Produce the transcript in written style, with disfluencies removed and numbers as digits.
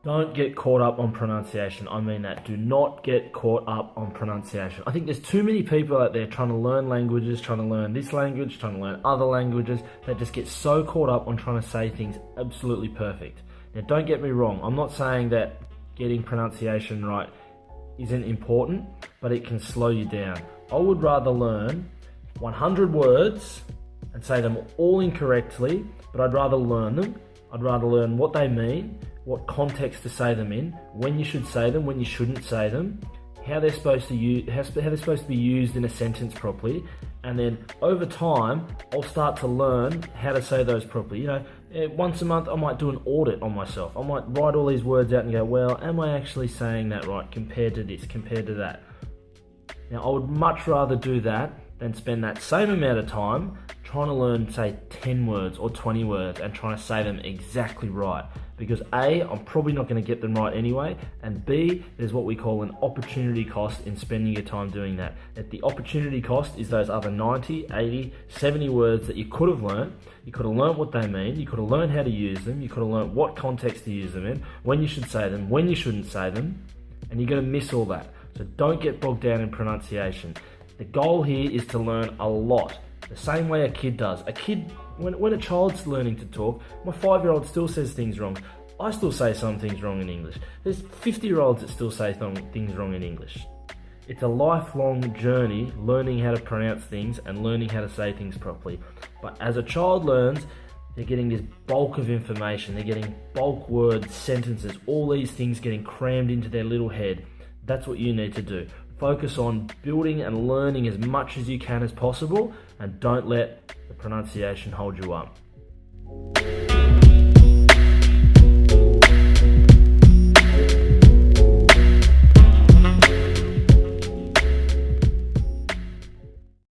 Don't get caught up on pronunciation. I mean that. Do not get caught up on pronunciation. I think there's too many people out there trying to learn languages, trying to learn this language, trying to learn other languages, that just get so caught up on trying to say things absolutely perfect. Now, don't get me wrong. I'm not saying that getting pronunciation right isn't important, but it can slow you down. I would rather learn 100 words and say them all incorrectly, but I'd rather learn them. I'd rather learn what they mean, what context to say them in, when you should say them, when you shouldn't say them, how they're supposed to be used in a sentence properly, and then over time I'll start to learn how to say those properly. Once a month I might do an audit on myself. I might write all these words out and go, well, am I actually saying that right compared to this, compared to that? Now, I would much rather do that than spend that same amount of time trying to learn, say, 10 words or 20 words and trying to say them exactly right. Because A, I'm probably not going to get them right anyway, and B, there's what we call an opportunity cost in spending your time doing that. That the opportunity cost is those other 90, 80, 70 words that you could have learned. You could have learned what they mean, you could have learned how to use them, you could have learned what context to use them in, when you should say them, when you shouldn't say them, and you're going to miss all that. So don't get bogged down in pronunciation. The goal here is to learn a lot, the same way a kid does. A kid, when a child's learning to talk, my 5-year-old still says things wrong. I still say some things wrong in English. There's 50-year-olds that still say things wrong in English. It's a lifelong journey learning how to pronounce things and learning how to say things properly. But as a child learns, they're getting this bulk of information. They're getting bulk words, sentences, all these things getting crammed into their little head. That's what you need to do. Focus on building and learning as much as you can as possible, and don't let the pronunciation hold you up.